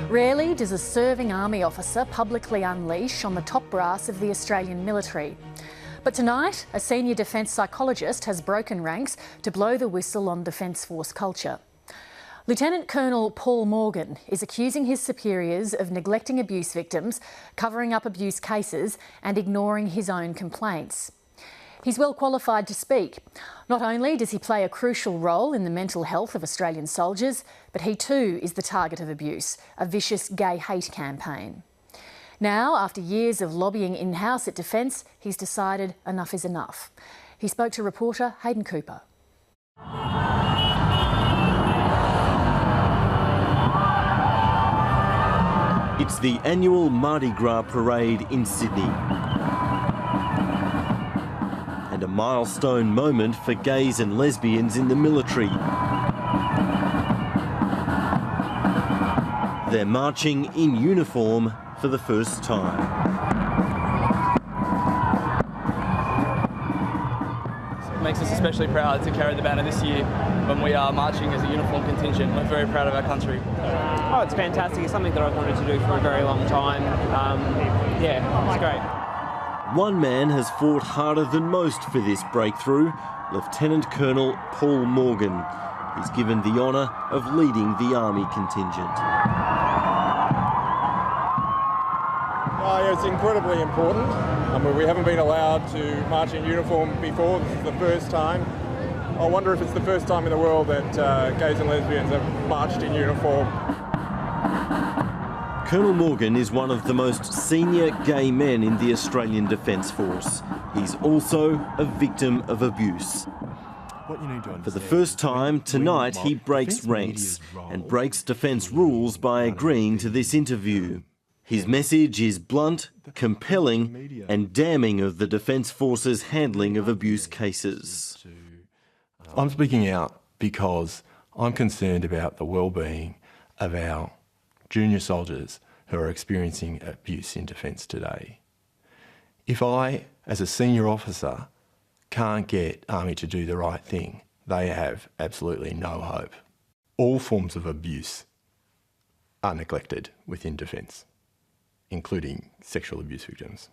Rarely does a serving army officer publicly unleash on the top brass of the Australian military. But tonight, a senior defence psychologist has broken ranks to blow the whistle on Defence Force culture. Lieutenant Colonel Paul Morgan is accusing his superiors of neglecting abuse victims, covering up abuse cases and ignoring his own complaints. He's well qualified to speak. Not only does he play a crucial role in the mental health of Australian soldiers, but he too is the target of abuse, a vicious gay hate campaign. Now, after years of lobbying in-house at Defence, he's decided enough is enough. He spoke to reporter Hayden Cooper. It's the annual Mardi Gras parade in Sydney. And a milestone moment for gays and lesbians in the military. They're marching in uniform for the first time. It makes us especially proud to carry the banner this year when we are marching as a uniform contingent. We're very proud of our country. Oh, it's fantastic. It's something that I've wanted to do for a very long time. Yeah, it's great. One man has fought harder than most for this breakthrough, Lieutenant Colonel Paul Morgan. He's given the honour of leading the Army contingent. It's incredibly important. We haven't been allowed to march in uniform before. This is the first time. I wonder if it's the first time in the world that gays and lesbians have marched in uniform. Colonel Morgan is one of the most senior gay men in the Australian Defence Force. He's also a victim of abuse. For the first time tonight, he breaks ranks and breaks defence rules by agreeing to this interview. His message is blunt, compelling and damning of the Defence Force's handling of abuse cases. I'm speaking out because I'm concerned about the well-being of our junior soldiers who are experiencing abuse in defence today. If I, as a senior officer, can't get Army to do the right thing, they have absolutely no hope. All forms of abuse are neglected within defence, including sexual abuse victims.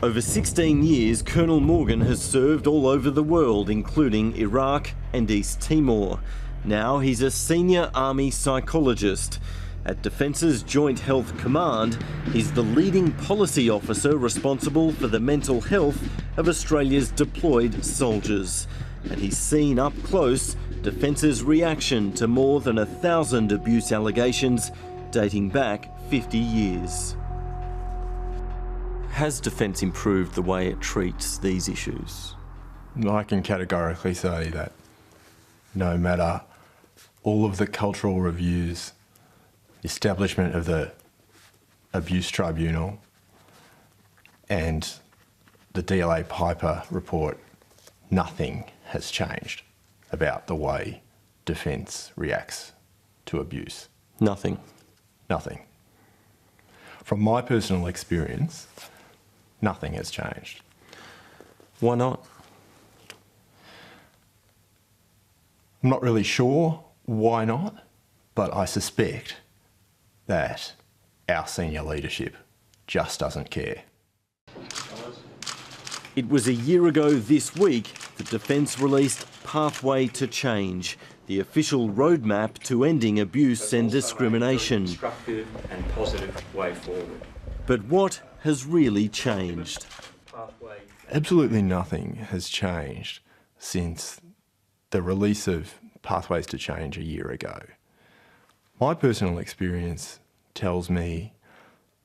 Over 16 years, Colonel Morgan has served all over the world, including Iraq and East Timor. Now he's a senior Army psychologist. At Defence's Joint Health Command, he's the leading policy officer responsible for the mental health of Australia's deployed soldiers. And he's seen up close Defence's reaction to more than 1,000 abuse allegations dating back 50 years. Has Defence improved the way it treats these issues? I can categorically say that no matter all of the cultural reviews, establishment of the Abuse Tribunal and the DLA Piper report, nothing has changed about the way Defence reacts to abuse. Nothing. Nothing. From my personal experience, nothing has changed. Why not? I'm not really sure why not, but I suspect that our senior leadership just doesn't care. It was a year ago this week that Defence released Pathway to Change, the official roadmap to ending abuse and discrimination. Constructive and positive way forward. But what has really changed? Absolutely nothing has changed since the release of Pathways to Change a year ago. My personal experience tells me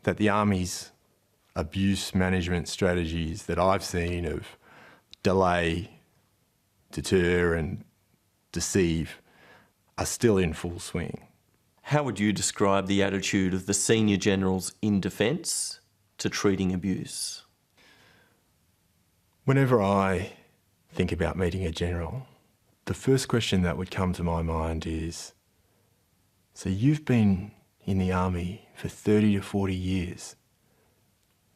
that the Army's abuse management strategies that I've seen of delay, deter and deceive are still in full swing. How would you describe the attitude of the senior generals in Defence to treating abuse? Whenever I think about meeting a general, the first question that would come to my mind is, so you've been in the Army for 30 to 40 years.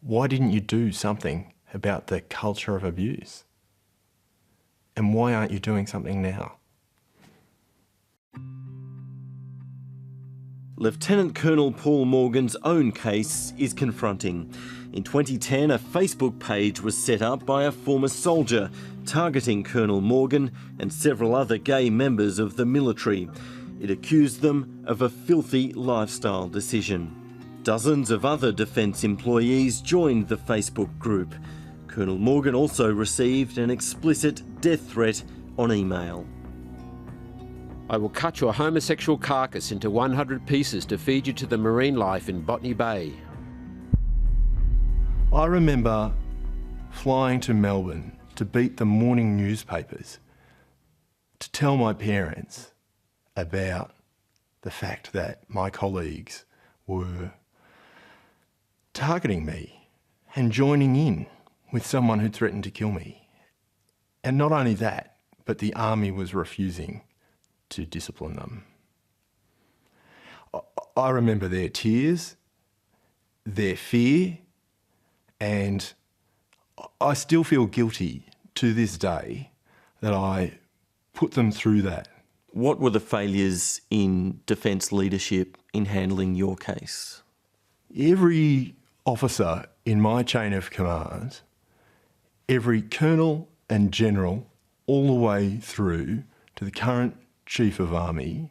Why didn't you do something about the culture of abuse? And why aren't you doing something now? Lieutenant Colonel Paul Morgan's own case is confronting. In 2010, a Facebook page was set up by a former soldier targeting Colonel Morgan and several other gay members of the military. It accused them of a filthy lifestyle decision. Dozens of other Defence employees joined the Facebook group. Colonel Morgan also received an explicit death threat on email. I will cut your homosexual carcass into 100 pieces to feed you to the marine life in Botany Bay. I remember flying to Melbourne to beat the morning newspapers to tell my parents about the fact that my colleagues were targeting me and joining in with someone who threatened to kill me. And not only that, but the army was refusing to discipline them. I remember their tears, their fear, and I still feel guilty to this day that I put them through that. What were the failures in Defence leadership in handling your case? Every officer in my chain of command, every colonel and general, all the way through to the current Chief of Army,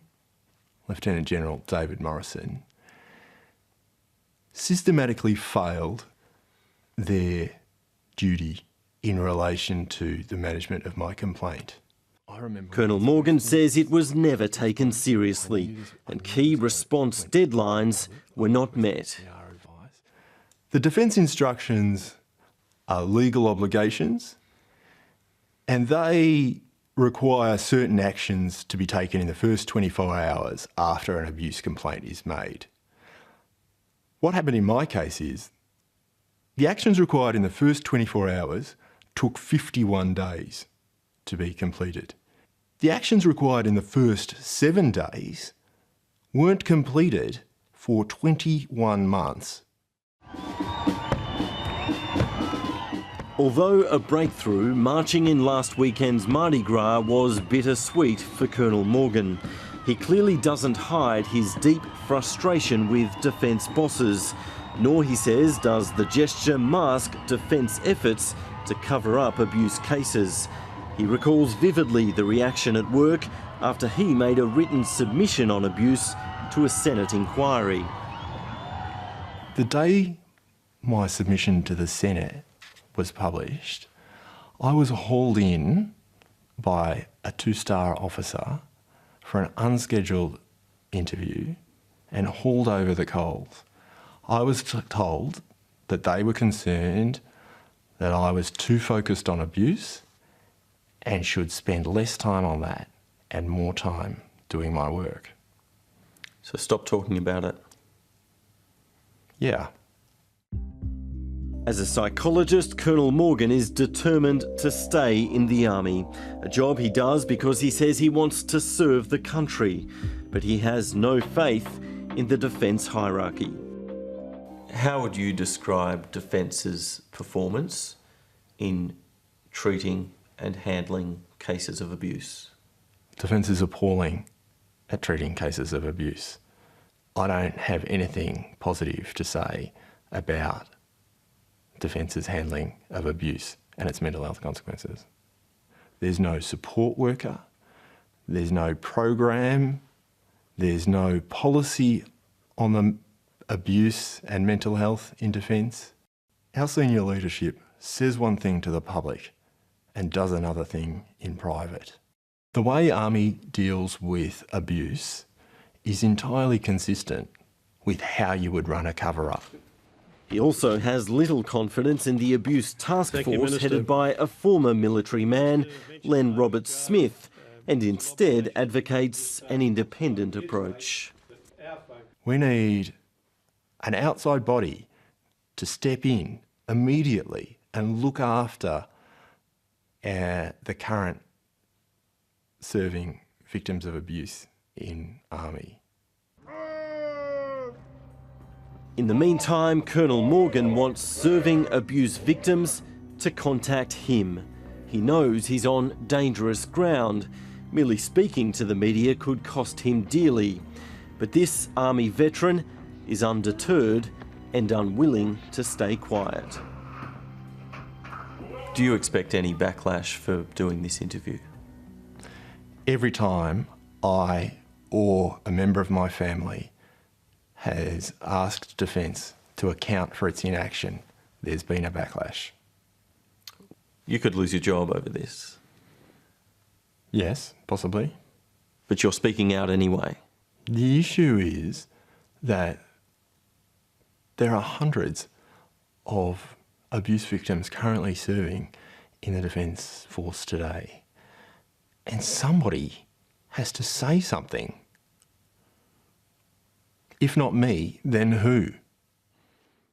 Lieutenant General David Morrison, systematically failed their duty in relation to the management of my complaint. Colonel Morgan says it was never taken seriously and key response deadlines were not met. The Defence instructions are legal obligations and they require certain actions to be taken in the first 24 hours after an abuse complaint is made. What happened in my case is the actions required in the first 24 hours took 51 days to be completed. The actions required in the first 7 days weren't completed for 21 months. Although a breakthrough, marching in last weekend's Mardi Gras was bittersweet for Colonel Morgan. He clearly doesn't hide his deep frustration with Defence bosses, nor, he says, does the gesture mask Defence efforts to cover up abuse cases. He recalls vividly the reaction at work after he made a written submission on abuse to a Senate inquiry. The day my submission to the Senate was published, I was hauled in by a 2-star officer for an unscheduled interview and hauled over the coals. I was told that they were concerned that I was too focused on abuse and should spend less time on that and more time doing my work. So stop talking about it. Yeah. As a psychologist, Colonel Morgan is determined to stay in the Army, a job he does because he says he wants to serve the country, but he has no faith in the Defence hierarchy. How would you describe Defence's performance in treating and handling cases of abuse? Defence is appalling at treating cases of abuse. I don't have anything positive to say about Defence's handling of abuse and its mental health consequences. There's no support worker, there's no program, there's no policy on the abuse and mental health in Defence. Our senior leadership says one thing to the public and does another thing in private. The way Army deals with abuse is entirely consistent with how you would run a cover-up. He also has little confidence in the abuse task force headed by a former military man, Len Roberts-Smith, and instead advocates an independent approach. We need an outside body to step in immediately and look after the current serving victims of abuse in Army. In the meantime, Colonel Morgan wants serving abuse victims to contact him. He knows he's on dangerous ground. Merely speaking to the media could cost him dearly. But But this Army veteran is undeterred and unwilling to stay quiet. Do you expect any backlash for doing this interview? Every time I or a member of my family has asked Defence to account for its inaction, there's been a backlash. You could lose your job over this, Yes, possibly. but you're speaking out anyway. The issue is that there are hundreds of abuse victims currently serving in the Defence Force today. And somebody has to say something. If not me, then who?